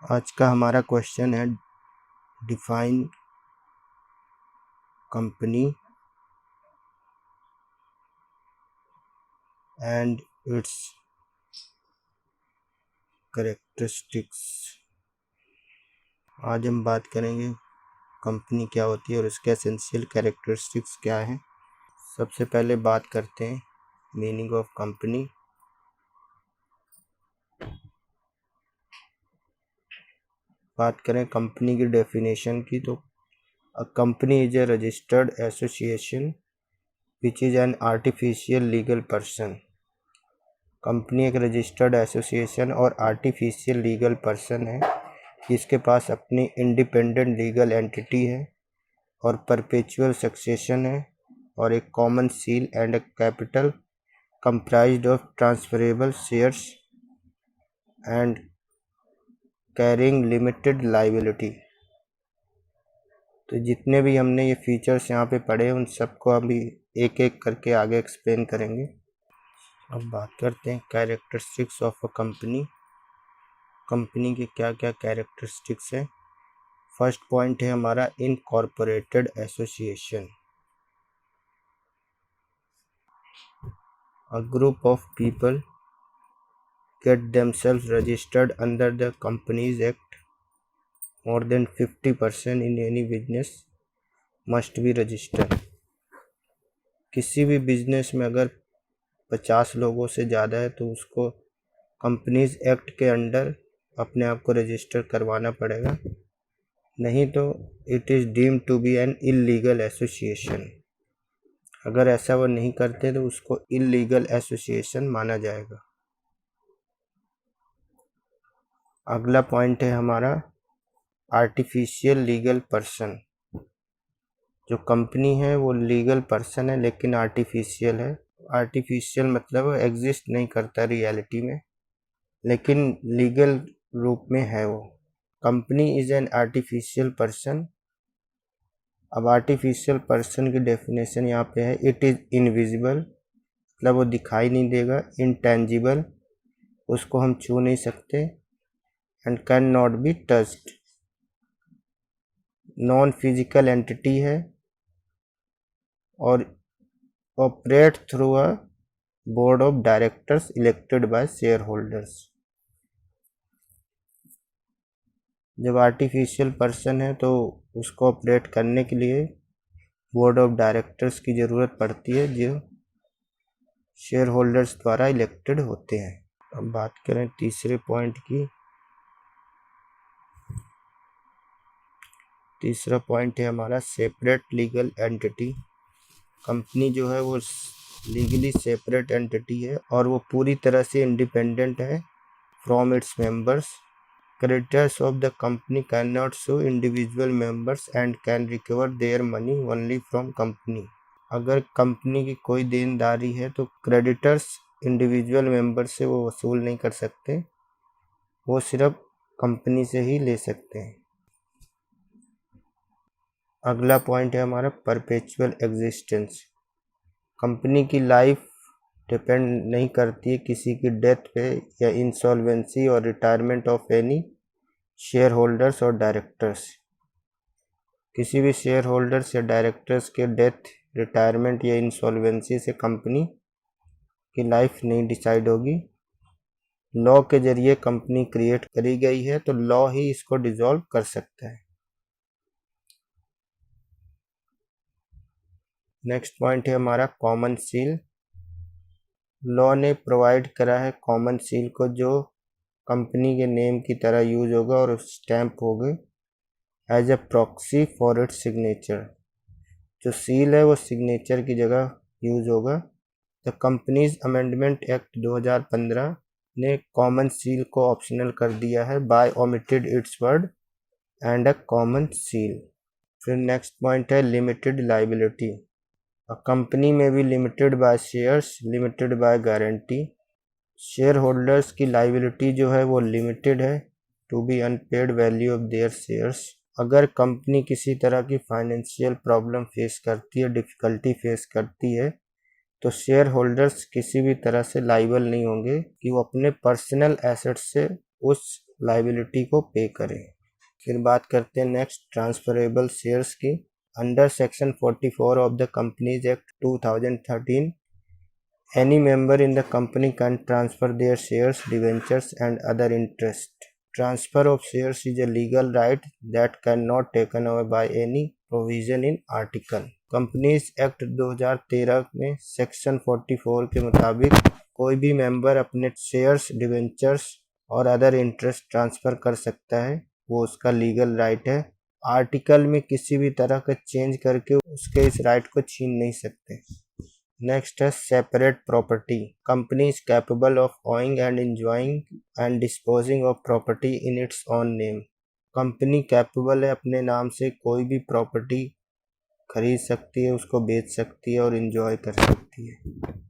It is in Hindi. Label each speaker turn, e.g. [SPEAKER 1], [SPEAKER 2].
[SPEAKER 1] आज का हमारा क्वेश्चन है define company and it's characteristics. आज हम बात करेंगे कंपनी क्या होती है और इसके एसेंशियल कैरेक्टरिस्टिक्स क्या हैं। सबसे पहले बात करते हैं मीनिंग ऑफ कंपनी। बात करें कंपनी की डेफिनेशन की तो a company is a registered association which is an artificial legal person. Company एक रजिस्टर्ड एसोसिएशन और आर्टिफिशियल लीगल पर्सन है जिसके पास अपनी इंडिपेंडेंट लीगल एंटिटी है और परपेचुअल सक्सेशन है और एक common seal and A capital comprised of transferable shares and carrying limited liability। तो जितने भी हमने ये फीचर्स यहाँ पे पढ़े उन सबको अभी एक एक करके आगे एक्सप्लेन करेंगे। अब बात करते हैं characteristics of a company. Company के क्या क्या कैरेक्टरिस्टिक्स है। फर्स्ट पॉइंट है हमारा incorporated association. A group of people get themselves registered under the Companies Act. More than 50% in any business must be registered। किसी भी बिजनेस में अगर 50 लोगों से ज़्यादा है तो उसको कंपनीज एक्ट के अंडर अपने आप को रजिस्टर करवाना पड़ेगा, नहीं तो it is deemed to be an illegal association. अगर ऐसा वो नहीं करते तो उसको इल्लीगल एसोसिएशन माना जाएगा। अगला पॉइंट है हमारा आर्टिफिशियल लीगल पर्सन। जो कंपनी है वो लीगल पर्सन है लेकिन आर्टिफिशियल है। आर्टिफिशियल मतलब एग्जिस्ट नहीं करता रियलिटी में, लेकिन लीगल रूप में है वो। Company is an artificial person. अब आर्टिफिशियल पर्सन की डेफिनेशन यहाँ पे है, इट इज़ इनविजिबल मतलब वो दिखाई नहीं देगा, इनटेंजिबल उसको हम छू नहीं सकते, and can not be touched non physical entity है और operate through a board of directors elected by share holders. जब आर्टिफिशियल पर्सन है तो उसको ऑपरेट करने के लिए बोर्ड ऑफ डायरेक्टर्स की ज़रूरत पड़ती है जो शेयर होल्डर्स द्वारा इलेक्टेड होते हैं। अब बात करें तीसरे पॉइंट की। तीसरा पॉइंट है हमारा सेपरेट लीगल एंटिटी। कंपनी जो है वो लीगली सेपरेट एंटिटी है और वो पूरी तरह से इंडिपेंडेंट है from its members. Creditors of the company cannot sue individual members and can recover their money only from company। अगर कंपनी की कोई देनदारी है तो क्रेडिटर्स इंडिविजुअल मेंबर से वो वसूल नहीं कर सकते, वो सिर्फ कंपनी से ही ले सकते हैं। अगला पॉइंट है हमारा परपेचुअल एग्जिस्टेंस। कंपनी की लाइफ डिपेंड नहीं करती है किसी की डेथ पे या इंसॉल्वेंसी और retirement of any share holders और डायरेक्टर्स। किसी भी शेयर होल्डर्स या डायरेक्टर्स के डेथ, रिटायरमेंट या इंसॉल्वेंसी से कंपनी की लाइफ नहीं डिसाइड होगी। लॉ के जरिए कंपनी क्रिएट करी गई है तो लॉ ही इसको डिसॉल्व कर सकता है। नेक्स्ट पॉइंट है हमारा कॉमन सील। लॉ ने प्रोवाइड करा है कॉमन सील को जो कंपनी के नेम की तरह यूज होगा और स्टैम्प होगा as a proxy for its signature. जो सील है वो सिग्नेचर की जगह यूज होगा। द कंपनीज अमेंडमेंट एक्ट 2015 ने कॉमन सील को ऑप्शनल कर दिया है by omitted its word and a common seal. फिर नेक्स्ट पॉइंट है लिमिटेड लाइबिलिटी। अ कंपनी में भी limited by shares, limited by guarantee. Share holders की लाइबिलिटी जो है वो लिमिटेड है to be unpaid value of their shares. अगर कंपनी किसी तरह की फाइनेंशियल प्रॉब्लम फेस करती है, डिफ़िकल्टी फेस करती है, तो शेयर होल्डर्स किसी भी तरह से लाइबल नहीं होंगे कि वो अपने पर्सनल एसेट से उस लाइबिलिटी को पे करे। फिर बात करते हैं नेक्स्ट ट्रांसफरेबल शेयर्स की। Under section 44 of the companies act 2013 any member in the company can transfer their shares, debentures and other interest. Transfer of shares is a legal right that cannot taken away by any provision in article. Companies act 2013 में सेक्शन 44 के मुताबिक कोई भी मेंबर अपने शेयर्स, डिवेंचर्स और अदर इंटरेस्ट ट्रांसफ़र कर सकता है, वो उसका लीगल राइट है। आर्टिकल में किसी भी तरह का चेंज करके उसके इस राइट को छीन नहीं सकते। नेक्स्ट है separate property. Company is capable of owing and enjoying and disposing of property in its own name. Company capable है अपने नाम से कोई भी प्रॉपर्टी खरीद सकती है, उसको बेच सकती है और इंजॉय कर सकती है।